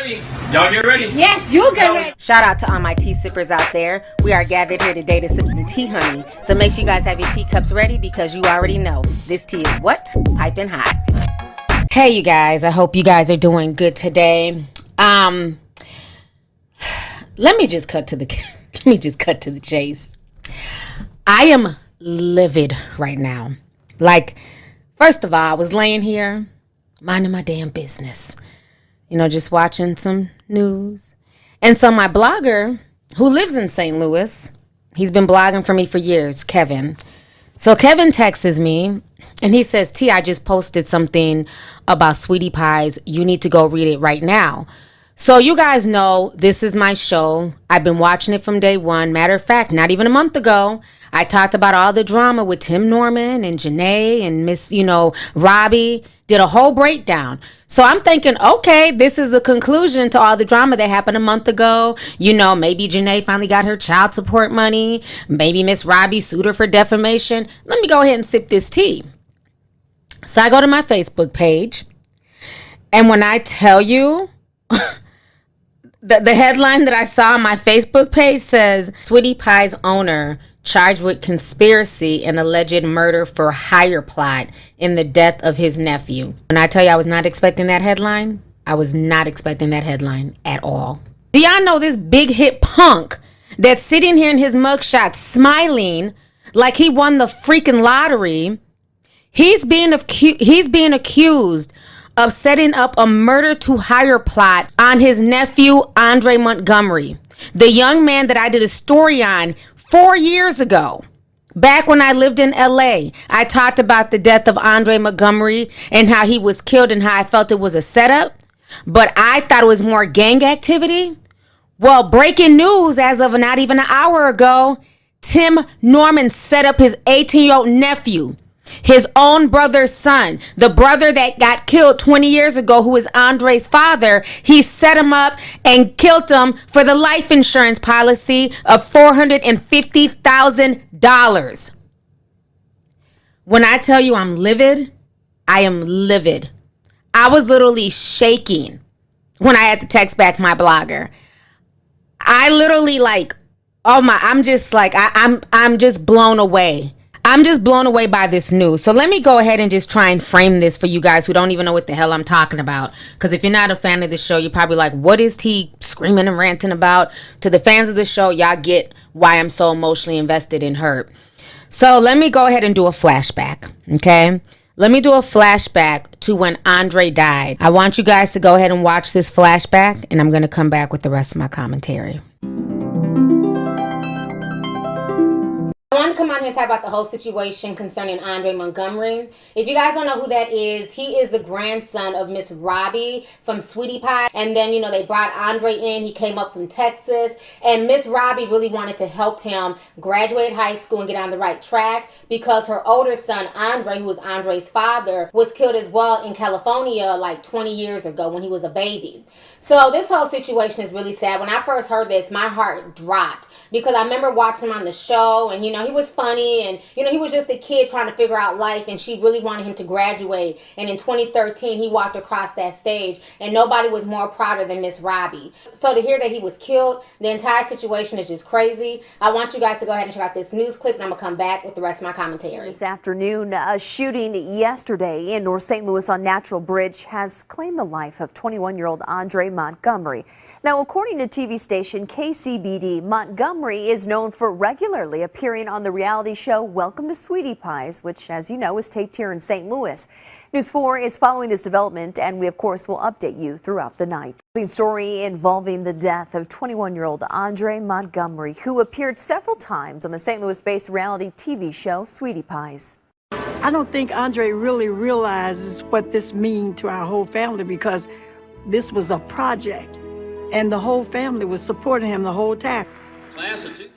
ready. Y'all get ready? Yes, you get ready. Shout out to all my tea sippers out there. We are gathered here today to sip some tea, honey. So make sure you guys have your teacups ready because you already know this tea is what? Piping hot. Hey, you guys. I hope you guys are doing good today. Let me just cut to the chase. I am livid right now. Like, first of all, I was laying here minding my damn business. You know, just watching some news. And so my blogger, who lives in St. Louis, he's been blogging for me for years, Kevin. So Kevin texts me, and he says, T, I just posted something about SweetiePie's. You need to go read it right now. So you guys know this is my show. I've been watching it from day one. Matter of fact, not even a month ago, I talked about all the drama with Tim Norman and Janae and Miss, Robbie. Did a whole breakdown. So I'm thinking, okay, this is the conclusion to all the drama that happened a month ago. Maybe Janae finally got her child support money. Maybe Miss Robbie sued her for defamation. Let me go ahead and sip this tea. So I go to my Facebook page. And when I tell you, the headline that I saw on my Facebook page says, SweetiePie's owner charged with conspiracy and alleged murder for hire plot in the death of his nephew. When I tell you I was not expecting that headline, I was not expecting that headline at all. Do y'all know this big hit punk that's sitting here in his mugshot smiling like he won the freaking lottery? He's being accused of setting up a murder to hire plot on his nephew, Andre Montgomery, the young man that I did a story on 4 years ago. Back when I lived in LA, I talked about the death of Andre Montgomery and how he was killed and how I felt it was a setup, but I thought it was more gang activity. Well, breaking news as of not even an hour ago, Tim Norman set up his 18-year-old nephew, his own brother's son, the brother that got killed 20 years ago, who is Andre's father. He set him up and killed him for the life insurance policy of $450,000. When I tell you I'm livid, I am livid. I was literally shaking when I had to text back my blogger. I literally I'm just blown away. I'm just blown away by this news. So let me go ahead and just try and frame this for you guys who don't even know what the hell I'm talking about. Because if you're not a fan of the show, you're probably like, what is he screaming and ranting about? To the fans of the show, y'all get why I'm so emotionally invested in her. So let me go ahead and do a flashback, okay? Let me do a flashback to when Andre died. I want you guys to go ahead and watch this flashback, and I'm going to come back with the rest of my commentary. I wanted to come on here and talk about the whole situation concerning Andre Montgomery. If you guys don't know who that is, he is the grandson of Miss Robbie from SweetiePie. And then, they brought Andre in. He came up from Texas. And Miss Robbie really wanted to help him graduate high school and get on the right track because her older son, Andre, who was Andre's father, was killed as well in California like 20 years ago when he was a baby. So this whole situation is really sad. When I first heard this, my heart dropped because I remember watching him on the show and, he was funny and, he was just a kid trying to figure out life and she really wanted him to graduate. And in 2013, he walked across that stage and nobody was more prouder than Miss Robbie. So to hear that he was killed, the entire situation is just crazy. I want you guys to go ahead and check out this news clip and I'm going to come back with the rest of my commentary. This afternoon, a shooting yesterday in North St. Louis on Natural Bridge has claimed the life of 21-year-old Andre Montgomery. Now, according to TV station KCBD, Montgomery is known for regularly appearing on the reality show Welcome to SweetiePie's, which, as you know, is taped here in St. Louis. News 4 is following this development, and we, of course, will update you throughout the night. The story involving the death of 21-year-old Andre Montgomery, who appeared several times on the St. Louis-based reality TV show SweetiePie's. I don't think Andre really realizes what this means to our whole family because this was a project. And the whole family was supporting him the whole time.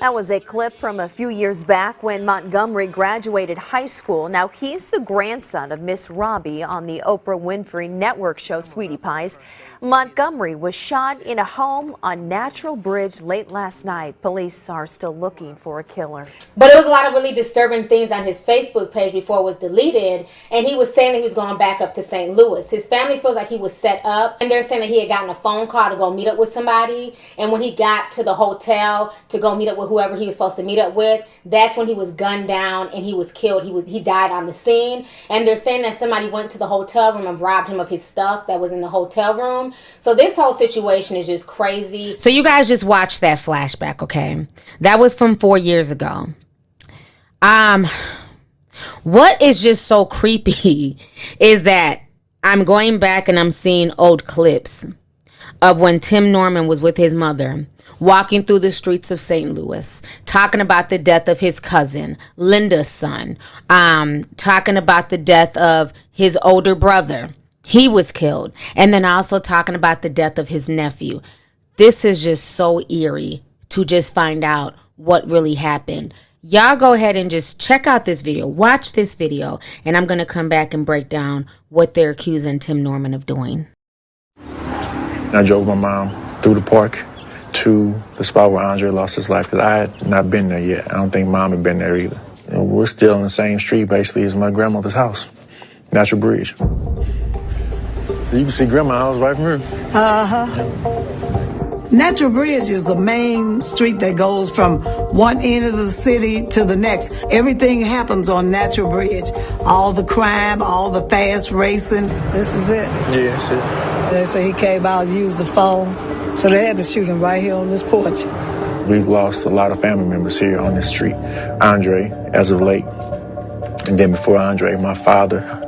That was a clip from a few years back when Montgomery graduated high school. Now, he's the grandson of Miss Robbie on the Oprah Winfrey Network show SweetiePie's. Montgomery was shot in a home on Natural Bridge late last night. Police are still looking for a killer. But it was a lot of really disturbing things on his Facebook page before it was deleted. And he was saying that he was going back up to St. Louis. His family feels like he was set up. And they're saying that he had gotten a phone call to go meet up with somebody. And when he got to the hotel to go meet up with whoever he was supposed to meet up with, that's when he was gunned down and he was killed. He died on the scene. And they're saying that somebody went to the hotel room and robbed him of his stuff that was in the hotel room. So this whole situation is just crazy. So you guys just watched that flashback, okay? That was from 4 years ago. What is just so creepy is that I'm going back and I'm seeing old clips of when Tim Norman was with his mother, walking through the streets of St. Louis, talking about the death of his cousin, Linda's son, talking about the death of his older brother. He was killed. And then also talking about the death of his nephew. This is just so eerie to just find out what really happened. Y'all go ahead and just check out this video. Watch this video. And I'm going to come back and break down what they're accusing Tim Norman of doing. I drove my mom through the park to the spot where Andre lost his life because I had not been there yet. I don't think Mom had been there either. You know, we're still on the same street basically as my grandmother's house, Natural Bridge. So you can see Grandma's house right from here. Natural Bridge is the main street that goes from one end of the city to the next. Everything happens on Natural Bridge. All the crime, all the fast racing. This is it. Yeah, that's it. They say he came out and used the phone. So they had to shoot him right here on this porch. We've lost a lot of family members here on this street. Andre, as of late. And then before Andre, my father.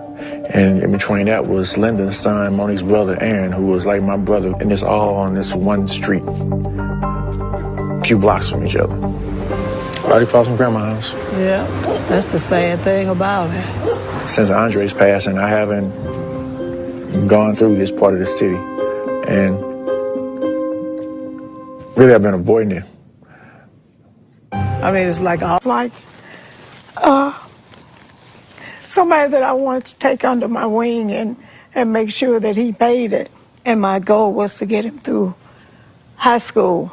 And in between that was Linda's son, Monique's brother, Aaron, who was like my brother. And it's all on this one street, a few blocks from each other. Right across from Grandma's house. Yeah, that's the sad thing about it. Since Andre's passing, I haven't gone through this part of the city. And really, I've been avoiding it. I mean, it's like somebody that I wanted to take under my wing and make sure that he made it. And my goal was to get him through high school.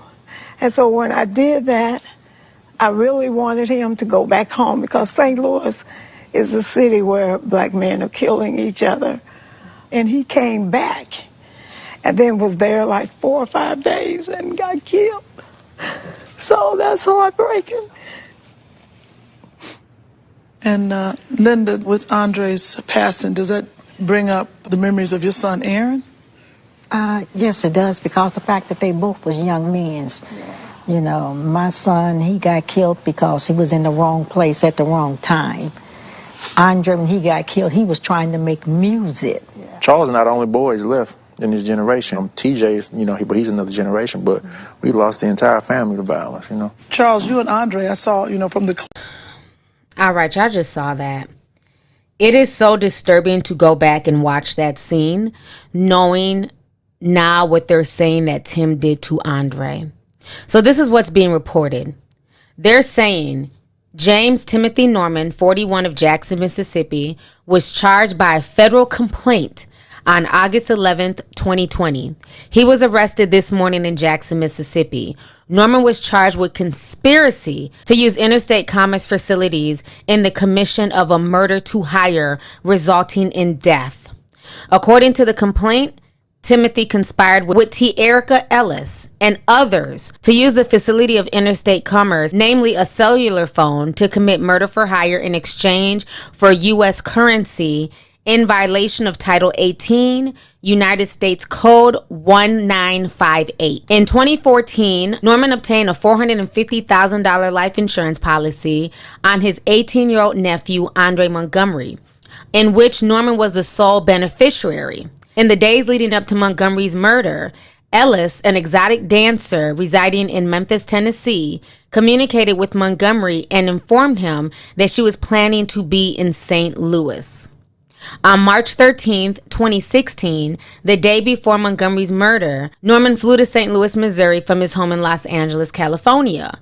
And so when I did that, I really wanted him to go back home because St. Louis is a city where black men are killing each other. And he came back and then was there like 4 or 5 days and got killed. So that's heartbreaking. And Linda, with Andre's passing, does that bring up the memories of your son, Aaron? Yes, it does, because the fact that they both was young men. You know, my son, he got killed because he was in the wrong place at the wrong time. Andre, when he got killed, he was trying to make music. Charles is not the only boys left in this generation. TJ's, you know, but he's another generation, but we lost the entire family to violence, you know. Charles, you and Andre, I saw, you know, from the... All right, y'all just saw that. It is so disturbing to go back and watch that scene, knowing now what they're saying that Tim did to Andre. So this is what's being reported. They're saying James Timothy Norman, 41 of Jackson, Mississippi, was charged by a federal complaint on August 11th, 2020. He was arrested this morning in Jackson, Mississippi. Norman was charged with conspiracy to use interstate commerce facilities in the commission of a murder to hire, resulting in death. According to the complaint, Timothy conspired with Tierra Ellis and others to use the facility of interstate commerce, namely a cellular phone, to commit murder for hire in exchange for U.S. currency in violation of Title 18, United States Code 1958. In 2014, Norman obtained a $450,000 life insurance policy on his 18-year-old nephew, Andre Montgomery, in which Norman was the sole beneficiary. In the days leading up to Montgomery's murder, Ellis, an exotic dancer residing in Memphis, Tennessee, communicated with Montgomery and informed him that she was planning to be in St. Louis. On March 13th, 2016, the day before Montgomery's murder, Norman flew to St. Louis, Missouri from his home in Los Angeles, California.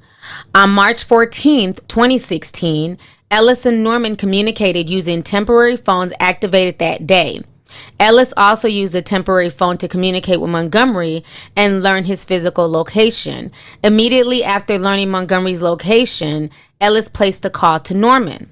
On March 14th, 2016, Ellis and Norman communicated using temporary phones activated that day. Ellis also used a temporary phone to communicate with Montgomery and learn his physical location. Immediately after learning Montgomery's location, Ellis placed a call to Norman.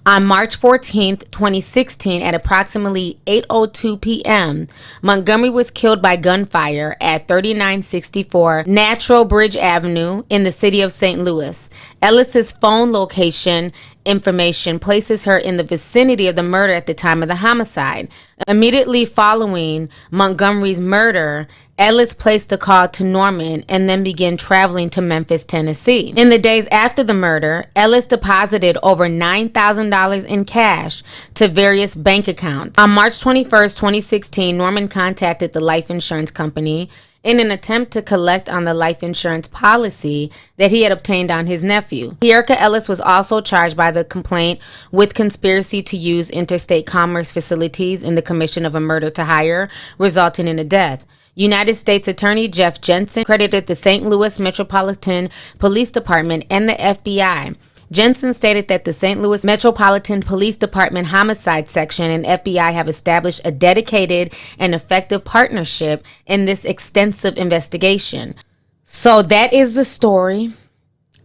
On March 14th, 2016, at approximately 8:02 p.m., Montgomery was killed by gunfire at 3964 Natural Bridge Avenue in the city of St. Louis. Ellis's phone location information places her in the vicinity of the murder at the time of the homicide. Immediately following Montgomery's murder, Ellis placed a call to Norman and then began traveling to Memphis, Tennessee. In the days after the murder, Ellis deposited over $9,000 in cash to various bank accounts. On March 21st, 2016, Norman contacted the life insurance company in an attempt to collect on the life insurance policy that he had obtained on his nephew. Tierka Ellis was also charged by the complaint with conspiracy to use interstate commerce facilities in the commission of a murder to hire, resulting in a death. United States Attorney Jeff Jensen credited the St. Louis Metropolitan Police Department and the FBI. Jensen stated that the St. Louis Metropolitan Police Department Homicide Section and FBI have established a dedicated and effective partnership in this extensive investigation. So that is the story.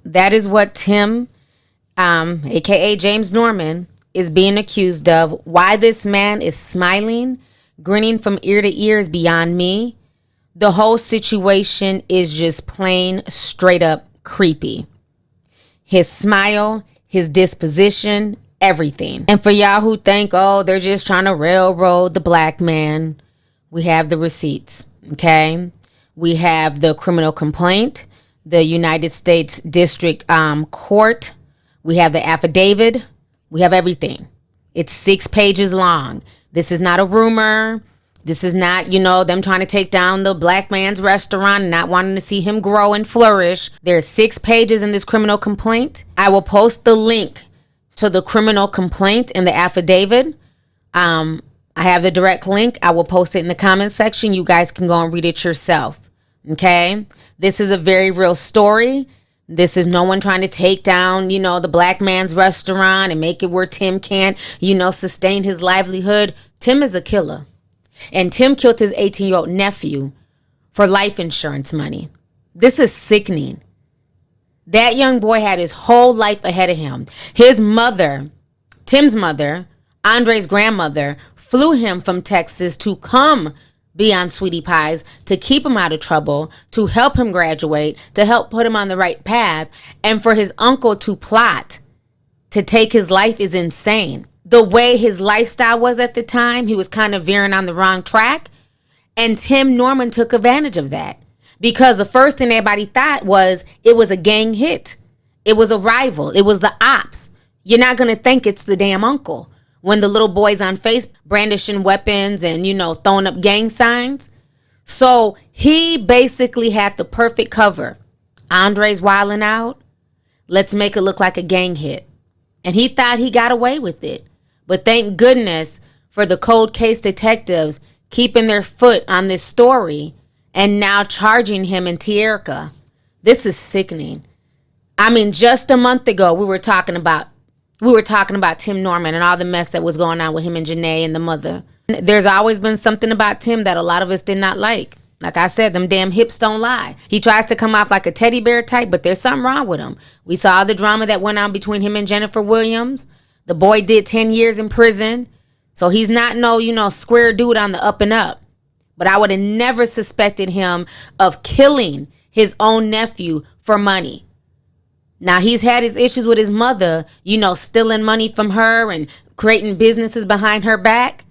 That is what Tim, aka James Norman, is being accused of. Why this man is smiling, grinning from ear to ear is beyond me. The whole situation is just plain straight up creepy. His smile, his disposition, everything. And for y'all who think, oh, they're just trying to railroad the black man, we have the receipts, okay? We have the criminal complaint, the United States District Court. We have the affidavit. We have everything. It's 6 pages long. This is not a rumor. This is not, them trying to take down the black man's restaurant and not wanting to see him grow and flourish. There's 6 pages in this criminal complaint. I will post the link to the criminal complaint and the affidavit. I have the direct link. I will post it in the comment section. You guys can go and read it yourself. Okay? This is a very real story. This is no one trying to take down, the black man's restaurant and make it where Tim can't, sustain his livelihood. Tim is a killer. And Tim killed his 18-year-old nephew for life insurance money. This is sickening. That young boy had his whole life ahead of him. His mother, Tim's mother, Andre's grandmother, flew him from Texas to come be on SweetiePie's, to keep him out of trouble, to help him graduate, to help put him on the right path, and for his uncle to plot to take his life is insane. The way his lifestyle was at the time, he was kind of veering on the wrong track. And Tim Norman took advantage of that. Because the first thing everybody thought was it was a gang hit. It was a rival. It was the ops. You're not going to think it's the damn uncle. When the little boys on Facebook brandishing weapons and, throwing up gang signs. So he basically had the perfect cover. Andre's wilding out. Let's make it look like a gang hit. And he thought he got away with it. But thank goodness for the cold case detectives keeping their foot on this story and now charging him and Tierka. This is sickening. I mean, just a month ago, we were talking about Tim Norman and all the mess that was going on with him and Janae and the mother. There's always been something about Tim that a lot of us did not like. Like I said, them damn hips don't lie. He tries to come off like a teddy bear type, but there's something wrong with him. We saw the drama that went on between him and Jennifer Williams. The boy did 10 years in prison. So he's not no, square dude on the up and up. But I would have never suspected him of killing his own nephew for money. Now, he's had his issues with his mother, stealing money from her and creating businesses behind her back.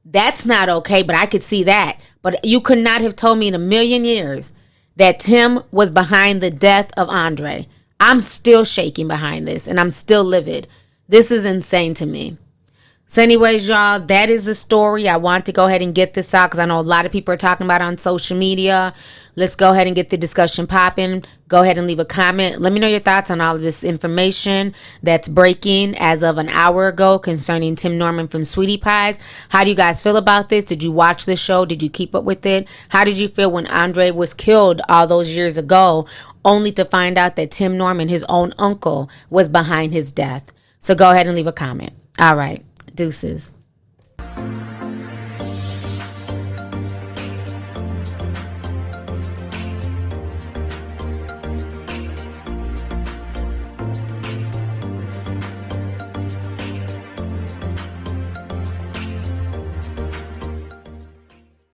That's not okay, but I could see that. But you could not have told me in a million years that Tim was behind the death of Andre. I'm still shaking behind this, and I'm still livid. This is insane to me. So anyways, y'all, that is the story. I want to go ahead and get this out because I know a lot of people are talking about it on social media. Let's go ahead and get the discussion popping. Go ahead and leave a comment. Let me know your thoughts on all of this information that's breaking as of an hour ago concerning Tim Norman from SweetiePie's. How do you guys feel about this? Did you watch the show? Did you keep up with it? How did you feel when Andre was killed all those years ago, only to find out that Tim Norman, his own uncle, was behind his death? So go ahead and leave a comment. All right. Deuces.